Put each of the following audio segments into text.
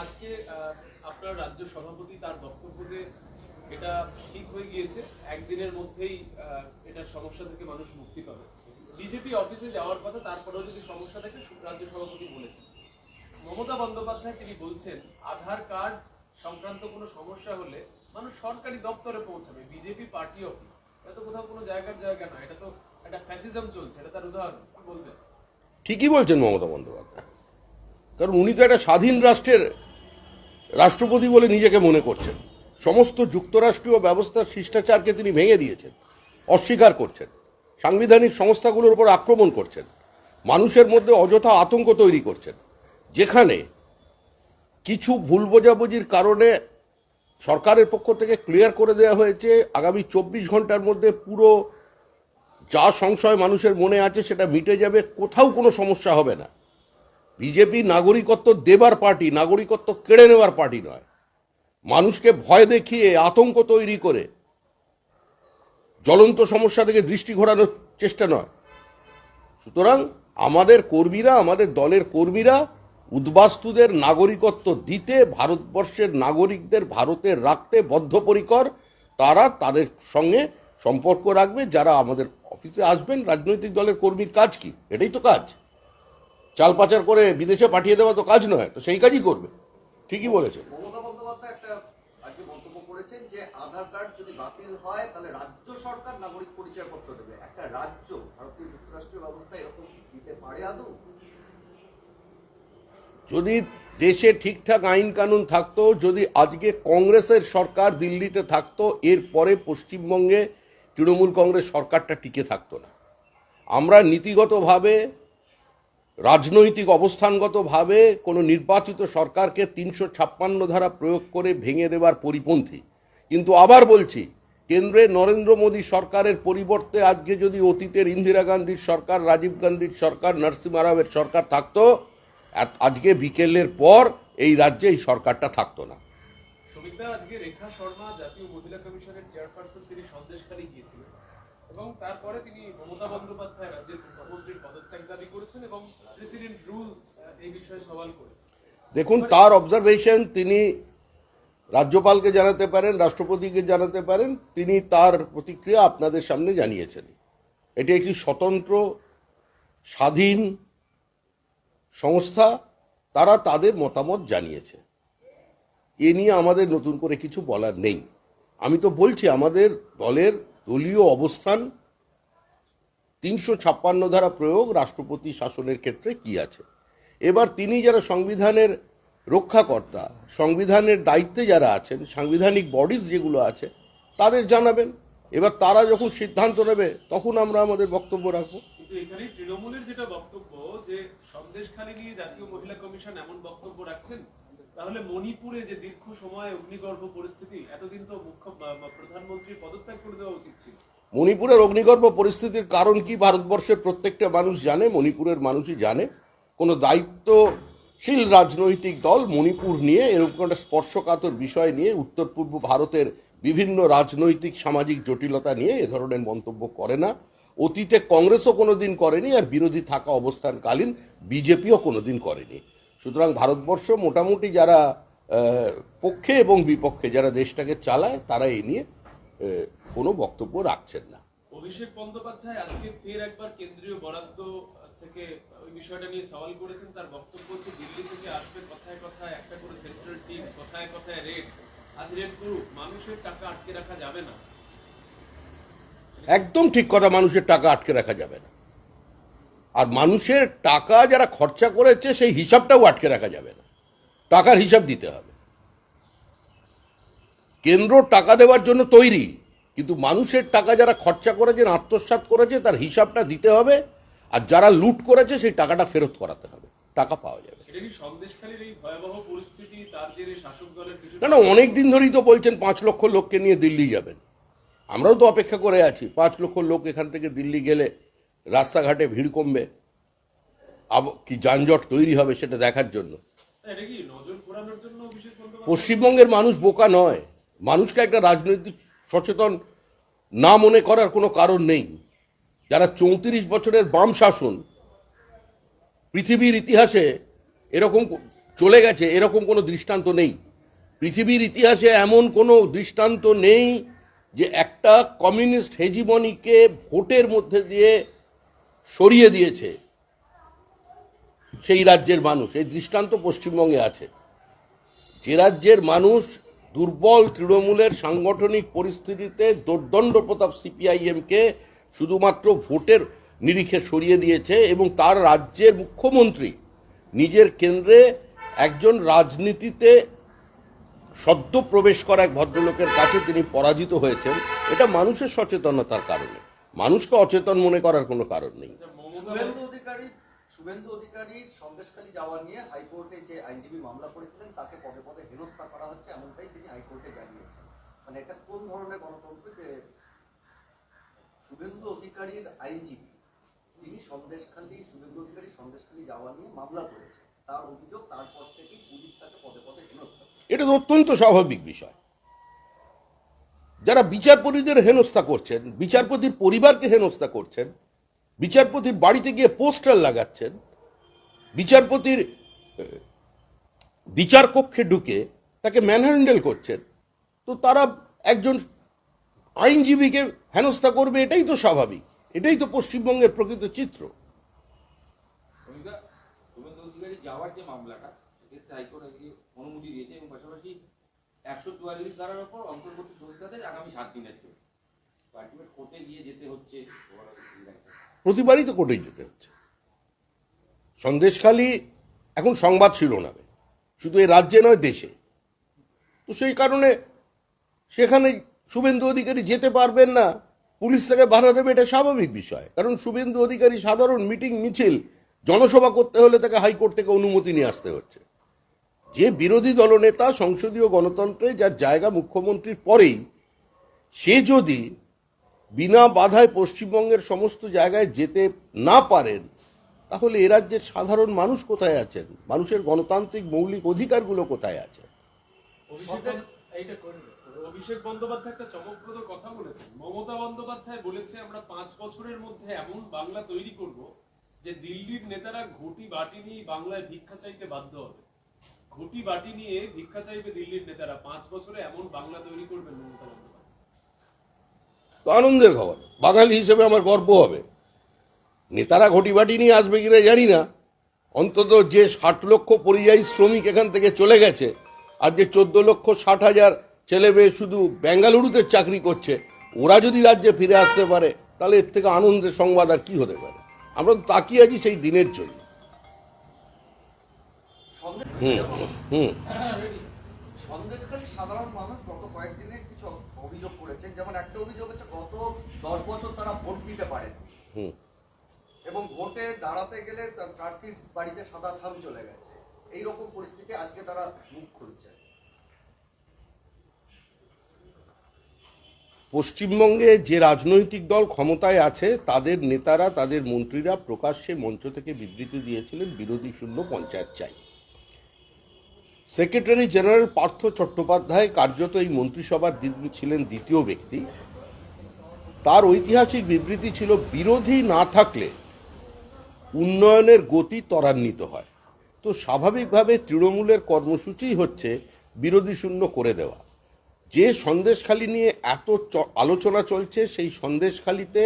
আজকে আপনার রাজ্য সভাপতি তার বক্তব্য যে এটা ঠিক হয়ে গিয়েছে, একদিনের মধ্যেই এটার সমস্যা থেকে মানুষ মুক্তি পাবে। বিজেপি অফিসে যাওয়ার কথা, তারপরেও যদি সমস্যা থাকে রাজ্য সভাপতি বলেছেন। মমতা বন্দ্যোপাধ্যায় তিনি বলছেন আধার কার্ড সংক্রান্ত কোনো সমস্যা হলে মানুষ সরকারি দপ্তরে পৌঁছাবে, বিজেপি পার্টি অফিস। এটা তো কোথাও কোনো জায়গার জায়গা নয়, এটা তো একটা ফ্যাসিজম চলছে, এটা তার উদাহরণ। কি বলবেন? ঠিকই বলছেন মমতা বন্দ্যোপাধ্যায়, কারণ উনি তো একটা স্বাধীন রাষ্ট্রের রাষ্ট্রপতি বলে নিজেকে মনে করছেন। সমস্ত যুক্তরাষ্ট্রীয় ব্যবস্থার শিষ্টাচারকে তিনি ভেঙে দিয়েছেন, অস্বীকার করছেন, সাংবিধানিক সংস্থাগুলোর উপর আক্রমণ করছেন, মানুষের মধ্যে অযথা আতঙ্ক তৈরি করছেন। যেখানে কিছু ভুল বোঝাবুঝির কারণে সরকারের পক্ষ থেকে ক্লিয়ার করে দেওয়া হয়েছে আগামী 24 ঘন্টার মধ্যে পুরো যা সংশয় মানুষের মনে আছে সেটা মিটে যাবে, কোথাও কোনো সমস্যা হবে না। বিজেপি নাগরিকত্ব দেবার পার্টি, নাগরিকত্ব কেড়ে নেওয়ার পার্টি নয়। মানুষকে ভয় দেখিয়ে আতঙ্ক তৈরি করে জ্বলন্ত সমস্যা থেকে দৃষ্টি ঘোরানোর চেষ্টা নয়। সুতরাং আমাদের কর্মীরা, আমাদের দলের কর্মীরা উদ্বাস্তুদের নাগরিকত্ব দিতে, ভারতবর্ষের নাগরিকদের ভারতে রাখতে বদ্ধপরিকর। তারা তাদের সঙ্গে সম্পর্ক রাখবে। যারা আমাদের অফিসে আসবেন, রাজনৈতিক দলের কর্মীর কাজ কি? এটাই তো কাজ। চাল পাচার করে বিদেশে পাঠিয়ে দেওয়া তো কাজ নয়, তো সেই কাজই করবে। ঠিকই বলেছেন। মমতা বন্দ্যোপাধ্যায় একটা আজকে মন্তব্য করেছেন যে আধার কার্ড যদি বাতিল হয় তাহলে রাজ্য সরকার নাগরিক পরিচয়পত্র দেবে। একটা রাজ্য ভারতীয় যুক্তরাষ্ট্রীয় ব্যবস্থা এরকম দিতে পারে আদৌ? যদি দেশে ঠিকঠাক আইন কানুন থাকতো, যদি আজকে কংগ্রেসের সরকার দিল্লিতে থাকতো, এরপরে পশ্চিমবঙ্গে তৃণমূল কংগ্রেস সরকারটা টিকে থাকতো না। আমরা নীতিগতভাবে, রাজনৈতিক অবস্থানগতভাবে কোনো নির্বাচিত সরকারকে 356 ধারা প্রয়োগ করে ভেঙে দেওয়ার পরিপন্থী। কিন্তু আবার বলছি, কেন্দ্রে নরেন্দ্র মোদী সরকারের পরিবর্তে আজকে যদি অতীতের ইন্দিরা গান্ধীর সরকার, রাজীব গান্ধীর সরকার, নরসিমহা রাওয়ের সরকার থাকতো, আজকে বিকেলের পর এই রাজ্যে এই সরকারটা থাকতো না। সুমিত্রা, আজকে রেখা শর্মা জাতীয় মহিলা কমিশনের চেয়ারপারসন, তিনি সন্দেশখালী গিয়েছিলেন এবং তারপরে তিনি মমতা বন্দ্যোপাধ্যায় রাজ্যের মুখ্যমন্ত্রীর পদত্যাগ দাবি করেছেন এবং প্রেসিডেন্ট রুল এই বিষয়ে সওয়াল করেছেন। দেখুন, তার অবজারভেশন তিনি রাজ্যপালকে জানাতে পারেন, রাষ্ট্রপতিকে জানাতে পারেন। তিনি তার প্রতিক্রিয়া আপনাদের সামনে জানিয়েছেন। এটি একটি স্বতন্ত্র স্বাধীন সংস্থা, তারা তাদের মতামত জানিয়েছে। এ নিয়ে আমাদের নতুন করে কিছু বলার নেই। আমি তো বলছি আমাদের দলের দলীয় অবস্থান, 356 ধারা প্রয়োগ, রাষ্ট্রপতি শাসনের ক্ষেত্রে কি আছে। এবার তিনি যারা সংবিধানের রক্ষাকর্তা, সংবিধানের দায়িত্বে যারা আছেন, সাংবিধানিক বডিজ যেগুলো আছে, তাদের জানাবেন। এবার তারা যখন সিদ্ধান্ত নেবে তখন আমরা আমাদের বক্তব্য রাখবো। কিন্তু এখানে তৃণমূলের যেটা বক্তব্য যে সন্দেশখালী নিয়ে জাতীয় মহিলা কমিশন এমন বক্তব্য রাখছেন, তাহলে মণিপুরে যে দীর্ঘ সময় অগ্নিগর্ভ পরিস্থিতি, এতদিন তো প্রধানমন্ত্রীর পদত্যাগ করে দেওয়া উচিত ছিল। মণিপুরের অগ্নিগর্ভ পরিস্থিতির কারণ কি ভারতবর্ষের প্রত্যেকটা মানুষ জানে, মণিপুরের মানুষই জানে। কোনো দায়িত্বশীল রাজনৈতিক দল মণিপুর নিয়ে এরকম একটা স্পর্শকাতর বিষয় নিয়ে, উত্তর পূর্ব ভারতের বিভিন্ন রাজনৈতিক সামাজিক জটিলতা নিয়ে এ ধরনের মন্তব্য করে না। অতীতে কংগ্রেসও কোনোদিন করেনি, আর বিরোধী থাকা অবস্থানকালীন বিজেপিও কোনোদিন করেনি। সুতরাং ভারতবর্ষ মোটামুটি যারা পক্ষে এবং বিপক্ষে, যারা দেশটাকে চালায়, তারা এই নিয়ে কোনো বক্তব্য রাখছেন না। অভিষেক বন্দ্যোপাধ্যায় আজকে ফের একবার কেন্দ্রীয় বরাদ্দ থেকে ওই বিষয়টা নিয়ে সওয়াল করেছেন। তার বক্তব্য হচ্ছে দিল্লি থেকে আসবে কথায় কথায় একটা করে সেন্ট্রাল টিম, কথায় কথায় রেড। আজ রেড করুক, মানুষের টাকা আটকে রাখা যাবে না। একদম ঠিক কথা, মানুষের টাকা আটকে রাখা যাবে না। আর মানুষের টাকা যারা খরচা করেছে সেই হিসাবটাও আটকে রাখা যাবে না। টাকার হিসাব দিতে হবে। কেন্দ্র টাকা দেওয়ার জন্য তৈরি, কিন্তু মানুষের টাকা যারা খরচা করেছেন, আত্মসাৎ করেছে, তার হিসাবটা দিতে হবে। আর যারা লুট করেছে সেই টাকাটা ফেরত করাতে হবে, টাকা পাওয়া যাবে। এটা কি সন্দেশখালীর এই ভয়াবহ পরিস্থিতি, তার জেরে শাসক দলের না, অনেক দিন ধরেই তো বলছেন 5 লক্ষ লোককে নিয়ে দিল্লি যাবেন। আমরাও তো অপেক্ষা করে আছি, 5 লক্ষ লোক এখান থেকে দিল্লি গেলে রাস্তাঘাটে ভিড় কমবে, কি যানজট তৈরি হবে সেটা দেখার জন্য। এটা কি নজর ঘোরানোর জন্য অভিষেক বন্দ্যোপাধ্যায়? পশ্চিমবঙ্গের মানুষ বোকা নয়। মানুষকে একটা রাজনৈতিক সচেতন না মনে করার কোনো কারণ নেই। যারা 34 বছরের বাম শাসন, পৃথিবীর ইতিহাসে এরকম চলে গেছে এরকম কোনো দৃষ্টান্ত নেই। পৃথিবীর ইতিহাসে এমন কোনো দৃষ্টান্ত নেই যে একটা কমিউনিস্ট হেজিমনিকে ভোটের মধ্যে দিয়ে সরিয়ে দিয়েছে সেই রাজ্যের মানুষ। এই দৃষ্টান্ত পশ্চিমবঙ্গে আছে। যে রাজ্যের মানুষ দুর্বল তৃণমূলের সাংগঠনিক পরিস্থিতিতে দোর্দণ্ড প্রতাপ সিপিআইএমকে শুধুমাত্র ভোটের নিরিখে সরিয়ে দিয়েছে, এবং তার রাজ্যের মুখ্যমন্ত্রী নিজের কেন্দ্রে একজন রাজনীতিতে সদ্য প্রবেশ করা এক ভদ্রলোকের কাছে তিনি পরাজিত হয়েছেন, এটা মানুষের সচেতনতার কারণে। মানুষকে অচেতন মনে করার কোনো কারণ নেই। শুভেন্দু অধিকারীর সন্দেশখালী যাওয়া নিয়ে হাইকোর্টে যে আইনজীবী মামলা করেছিলেন তাকে পদে পদে হেনস্থা করা হচ্ছে, এমনটাই তিনি হাইকোর্টে জানিয়েছেন। মানে এটা কোন ধরনের গণতন্ত্র যে শুভেন্দু অধিকারীর আইনজীবী তিনি শুভেন্দু অধিকারী সন্দেশখালী যাওয়া নিয়ে মামলা করেছেন, তার অভিযোগ তারপর থেকেই পুলিশ তাকে পদে পদে হেনস্থা। এটা তো অত্যন্ত স্বাভাবিক বিষয়। যারা বিচারপতিদের হেনস্থা করছেন, বিচারপতির পরিবারকে হেনস্থা করছেন, বিচারপতির বাড়িতে গিয়ে পোস্টার লাগাচ্ছেন, বিচারপতির বিচার কক্ষে ঢুকে তাকে ম্যানহ্যান্ডেল করছেন, তো তারা একজন আইনজীবীকে হেনস্থা করবে, এটাই তো স্বাভাবিক। এটাই তো পশ্চিমবঙ্গের প্রকৃত চিত্র। শুভেন্দু অধিকারী যাওয়ার যে মামলাটা, সেক্ষেত্রে হাইকোর্ট আজকে অনুমতি দিয়েছে এবং পাশাপাশি 144 ধারার উপর অন্তর্বর্তী সমিতিদের আগামী 7 দিনের জন্য আলটিমেট কোর্টে গিয়ে যেতে হচ্ছে। প্রতিবারই তো কোর্টে যেতে হচ্ছে। সন্দেশখালী এখন সংবাদ শিরোনামে, শুধু এই রাজ্যে নয় দেশে। তো সেই কারণে সেখানে শুভেন্দু অধিকারী যেতে পারবেন না, পুলিশ তাকে বাধা দেবে, এটা স্বাভাবিক বিষয়। কারণ শুভেন্দু অধিকারী সাধারণ মিটিং মিছিল জনসভা করতে হলে তাকে হাইকোর্ট থেকে অনুমতি নিয়ে আসতে হচ্ছে। যে বিরোধী দলনেতা সংসদীয় গণতন্ত্রে যার জায়গা মুখ্যমন্ত্রীর পরেই, সে যদি বিনা বাধায় পশ্চিমবঙ্গের সমস্ত জায়গায় যেতে না পারেন, তাহলে এ রাজ্যের সাধারণ মানুষ কোথায় আছেন? মানুষের গণতান্ত্রিক মৌলিক অধিকারগুলো কোথায় আছে? অভিষেক বন্দ্যোপাধ্যায় একটা চমকপ্রদ কথা বলেছেন। মমতা বন্দ্যোপাধ্যায় বলেছে, আমরা 5 বছরের মধ্যে এমন বাংলা তৈরি করব যে দিল্লির নেতারা ঘটি বাটি নিয়ে বাংলায় ভিক্ষা চাইতে বাধ্য হবে। ঘটি বাটি নিয়ে ভিক্ষা চাইবে দিল্লির নেতারা। 5 বছরে এমন বাংলা তৈরি করবেন মমতা বন্দ্যোপাধ্যায়। তো আনন্দের খবর, বাঙালি হিসেবে আমার গর্ব হবে। নেতারা ঘটি বাটি নিয়ে আসবে কিনা জানি না, অন্তত যে 60 লক্ষ পরিযায়ী শ্রমিক এখান থেকে চলে গেছে, আর যে 14,60,000 ছেলে মেয়ে শুধু বেঙ্গালুরুতে চাকরি করছে, ওরা যদি রাজ্যে ফিরে আসতে পারে, তাহলে এর থেকে আনন্দের সংবাদ আর কি হতে পারে? আমরা তো তাকিয়ে আছি সেই দিনের জন্য। সন্দেশখালী সাধারণ মানুষ গত কয়েকদিনে কিছু অভিযোগ করেছেন। যেমন একটা অভিযোগ হচ্ছে গত 10 বছর তারা ভোট দিতে পারেন, এবং ভোটে দাঁড়াতে গেলে প্রার্থীর বাড়িতে সাদা থাম চলে গেছে। এইরকম পরিস্থিতি আজকে তারা মুখ খুলছে। পশ্চিমবঙ্গে যে রাজনৈতিক দল ক্ষমতায় আছে, তাদের নেতারা, তাদের মন্ত্রীরা প্রকাশ্যে মঞ্চ থেকে বিবৃতি দিয়েছিলেন বিরোধী শূন্য পঞ্চায়েত চাই। সেক্রেটারি জেনারেল পার্থ চট্টোপাধ্যায় কার্যত এই মন্ত্রিসভার ছিলেন দ্বিতীয় ব্যক্তি। তার ঐতিহাসিক বিবৃতি ছিল, বিরোধী না থাকলে উন্নয়নের গতি ত্বরান্বিত হয়। তো স্বাভাবিকভাবে তৃণমূলের কর্মসূচি হচ্ছে বিরোধী শূন্য করে দেওয়া। যে সন্দেশখালী নিয়ে এত আলোচনা চলছে, সেই সন্দেশখালীতে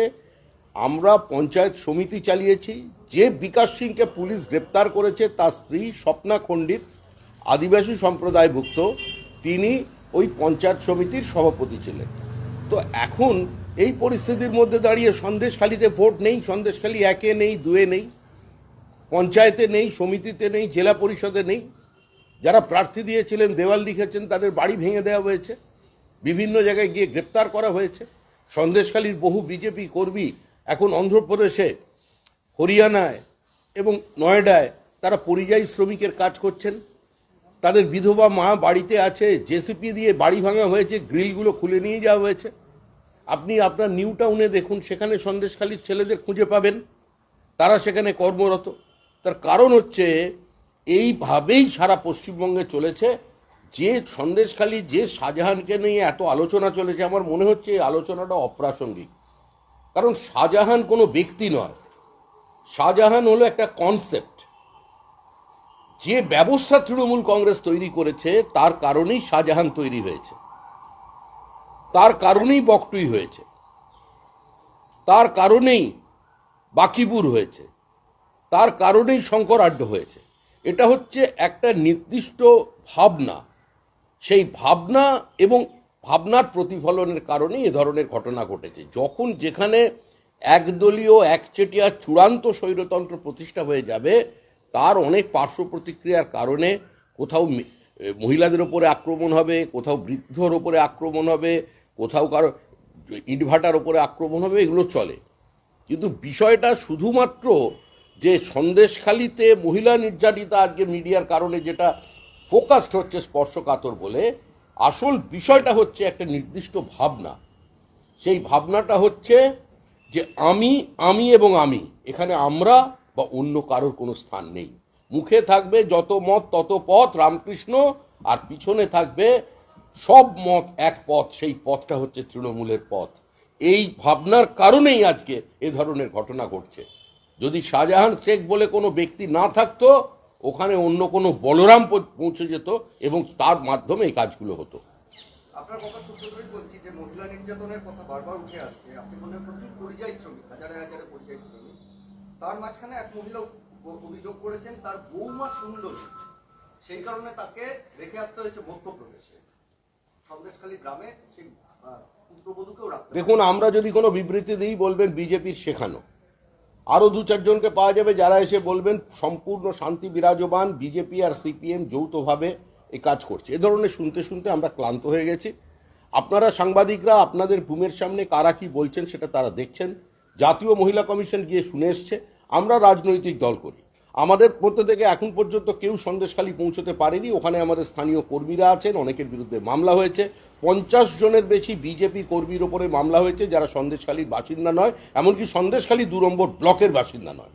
আমরা পঞ্চায়েত সমিতি চালিয়েছি। যে বিকাশ সিংকে পুলিশ গ্রেপ্তার করেছে, তার স্ত্রী স্বপ্না খণ্ডিত আদিবাসী সম্প্রদায়ভুক্ত, তিনি ওই পঞ্চায়েত সমিতির সভাপতি ছিলেন। তো এখন এই পরিস্থিতির মধ্যে দাঁড়িয়ে সন্দেশখালীতে ভোট নেই, সন্দেশখালী 1-এ নেই, 2-এ নেই, পঞ্চায়েতে নেই, সমিতিতে নেই, জেলা পরিষদে নেই। যারা প্রার্থী দিয়েছিলেন, দেওয়াল লিখেছেন, তাদের বাড়ি ভেঙে দেওয়া হয়েছে, বিভিন্ন জায়গায় গিয়ে গ্রেপ্তার করা হয়েছে। সন্দেশখালীর বহু বিজেপি কর্মী এখন অন্ধ্রপ্রদেশে, হরিয়ানায় এবং নয়ডায় তারা পরিযায়ী শ্রমিকের কাজ করছেন। তাদের বিধবা মা বাড়িতে আছে, জেসিপি দিয়ে বাড়ি ভাঙা হয়েছে, গ্রিলগুলো খুলে নিয়ে যাওয়া হয়েছে। আপনি আপনার নিউ টাউনে দেখুন, সেখানে সন্দেশখালীর ছেলেদের খুঁজে পাবেন, তারা সেখানে কর্মরত। তার কারণ হচ্ছে এইভাবেই সারা পশ্চিমবঙ্গে চলেছে। যে সন্দেশখালী, যে শাহজাহানকে নিয়ে এত আলোচনা চলেছে, আমার মনে হচ্ছে এই আলোচনাটা অপ্রাসঙ্গিক। কারণ শাহজাহান কোনো ব্যক্তি নয়, শাহজাহান হলো একটা কনসেপ্ট। যে ব্যবস্থা তৃণমূল কংগ্রেস তৈরি করেছে তার কারণেই শাহজাহান তৈরি হয়েছে, তার কারণেই বকটুই হয়েছে, তার কারণেই বাকিবুর হয়েছে, তার কারণেই শঙ্করাড্ড হয়েছে। এটা হচ্ছে একটা নির্দিষ্ট ভাবনা, সেই ভাবনা এবং ভাবনার প্রতিফলনের কারণেই এ ধরনের ঘটনা ঘটেছে। যখন যেখানে একদলীয় একচেটিয়া চূড়ান্ত স্বৈরতন্ত্র প্রতিষ্ঠা হয়ে যাবে, তার অনেক পার্শ্ব প্রতিক্রিয়ার কারণে কোথাও মহিলাদের ওপরে আক্রমণ হবে, কোথাও বৃদ্ধর ওপরে আক্রমণ হবে, কোথাও কারো ইটভাটার ওপরে আক্রমণ হবে, এগুলো চলে। কিন্তু বিষয়টা শুধুমাত্র যে সন্দেশখালিতে মহিলা নির্যাতিতা আজকে মিডিয়ার কারণে যেটা ফোকাসড হচ্ছে স্পর্শকাতর বলে, আসল বিষয়টা হচ্ছে একটা নির্দিষ্ট ভাবনা। সেই ভাবনাটা হচ্ছে যে আমি এবং আমি, এখানে আমরা বা অন্য কারোর কোনো স্থান নেই। মুখে থাকবে যত মত তত পথ রামকৃষ্ণ, আর পিছনে থাকবে সব মত এক পথ, সেই পথটা হচ্ছে তৃণমূলের পথ। এই ভাবনার কারণেই আজকে এ ধরনের ঘটনা ঘটছে। যদি শাহজাহান শেখ বলে কোনো ব্যক্তি না থাকতো, ওখানে অন্য কোনো বলরাম পৌঁছে যেত এবং তার মাধ্যমে এই কাজগুলো হতো। আপনার কথা সূত্র ধরেই বলছি যে মহিলা নির্যাতনের কথা বারবার উঠে আসছে। আপনি বললেন প্রচুর পরিযায়ী শ্রমিক, হাজারে হাজারে পরিযায়ী শ্রমিক। তার মাঝখানে এক মহিলা অভিযোগ করেছেন তার বৌমা সুন্দরী, সেই কারণে তাকে রেখে আসতে হয়েছে মধ্যপ্রদেশে সন্দেশখালী গ্রামে, সেই পুত্রবধূকেও রাখতে। দেখুন, আমরা যদি কোনো বিবৃতি দিই বলবেন বিজেপির শেখানো, আরও দু চারজনকে পাওয়া যাবে যারা এসে বলবেন সম্পূর্ণ শান্তি বিরাজমান, বিজেপি আর সিপিএম যৌথভাবে এই কাজ করছে। এ ধরনের শুনতে শুনতে আমরা ক্লান্ত হয়ে গেছি। আপনারা সাংবাদিকরা আপনাদের বুমের সামনে কারা কি বলছেন সেটা তারা দেখছেন। জাতীয় মহিলা কমিশন গিয়ে শুনে এসছে। আমরা রাজনৈতিক দল করি, আমাদের মধ্যে থেকে এখন পর্যন্ত কেউ সন্দেশখালী পৌঁছতে পারেনি। ওখানে আমাদের স্থানীয় কর্মীরা আছেন, অনেকের বিরুদ্ধে মামলা হয়েছে। 50 জনের বেশি বিজেপি কর্মীর ওপরে মামলা হয়েছে যারা সন্দেশখালীর বাসিন্দা নয়, এমনকি সন্দেশখালী 2 নম্বর ব্লকের বাসিন্দা নয়,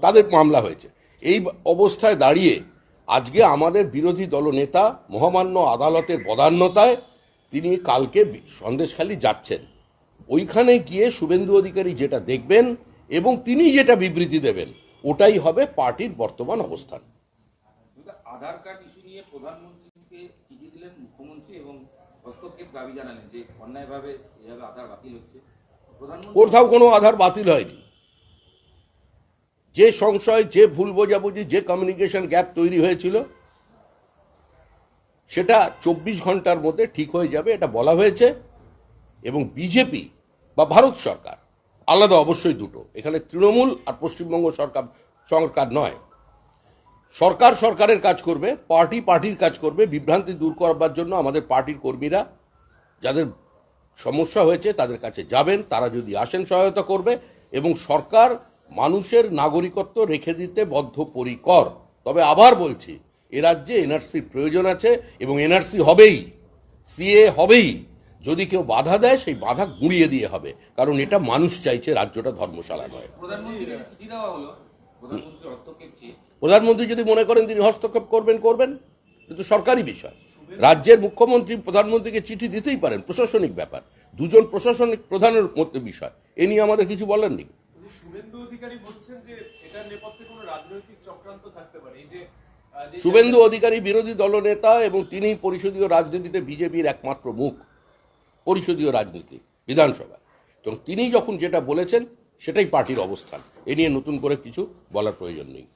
তাদের মামলা হয়েছে। এই অবস্থায় দাঁড়িয়ে আজকে আমাদের বিরোধী দলনেতা মহামান্য আদালতের বদান্যতায় তিনি কালকে সন্দেশখালী যাচ্ছেন। ওইখানে গিয়ে শুভেন্দু অধিকারী যেটা দেখবেন এবং তিনি যেটা বিবৃতি দেবেন, ওটাই হবে পার্টির বর্তমান অবস্থান। আধার কার্ড ইস্যু নিয়ে প্রধানমন্ত্রীকে চিঠি দিলেন মুখ্যমন্ত্রী এবং হস্তক্ষেপ দাবি জানালেন যে অন্যায়ভাবে এভাবে আধার বাতিল হচ্ছে। কোথাও কোনো আধার বাতিল হয়নি। যে সংশয়, যে ভুল বোঝাবুঝি, যে কমিউনিকেশন গ্যাপ তৈরি হয়েছিল, সেটা 24 ঘন্টার মধ্যে ঠিক হয়ে যাবে, এটা বলা হয়েছে। এবং বিজেপি বা ভারত সরকার আলাদা অবশ্যই দুটো, এখানে তৃণমূল আর পশ্চিমবঙ্গ সরকার নয়। সরকার সরকারের কাজ করবে, পার্টি পার্টির কাজ করবে। বিভ্রান্তি দূর করবার জন্য আমাদের পার্টির কর্মীরা যাদের সমস্যা হয়েছে তাদের কাছে যাবেন, তারা যদি আসেন সহায়তা করবে। এবং সরকার মানুষের নাগরিকত্ব রেখে দিতে বদ্ধপরিকর। তবে আবার বলছি, এ রাজ্যে এনআরসির প্রয়োজন আছে এবং এনআরসি হবেই, সিএ হবেই। যদি কেউ বাধা দেয় সেই বাধা গুঁড়িয়ে দিয়ে হবে, কারণ এটা মানুষ চাইছে, রাজ্যটা ধর্মশালা নয়। প্রধানমন্ত্রীকে চিঠি দেওয়া হলো, প্রধানমন্ত্রী হস্তক্ষেপ চেয়ে। প্রধানমন্ত্রী যদি মনে করেন তিনি হস্তক্ষেপ করবেন, কিন্তু সরকারি বিষয়। রাজ্যের মুখ্যমন্ত্রী প্রধানমন্ত্রীকে চিঠি দিতেই পারেন, প্রশাসনিক ব্যাপার, দুজন প্রশাসনিক প্রধানের মধ্যে বিষয়। এ নিয়ে আমাদের কিছু বলার নেই। শুভেন্দু অধিকারী বলছেন যে এটার নেপথ্যে কোনো রাজনৈতিক চক্রান্ত থাকতে পারে। এই যে শুভেন্দু অধিকারী বিরোধী দলনেতা এবং তিনি পরিষদীয় রাজনীতিতে বিজেপির একমাত্র মুখ, পরিষদীয় রাজনীতি বিধানসভায়। এবং তিনি যখন যেটা বলেছেন সেটাই পার্টির অবস্থান। এ নিয়ে নতুন করে কিছু বলার প্রয়োজন নেই।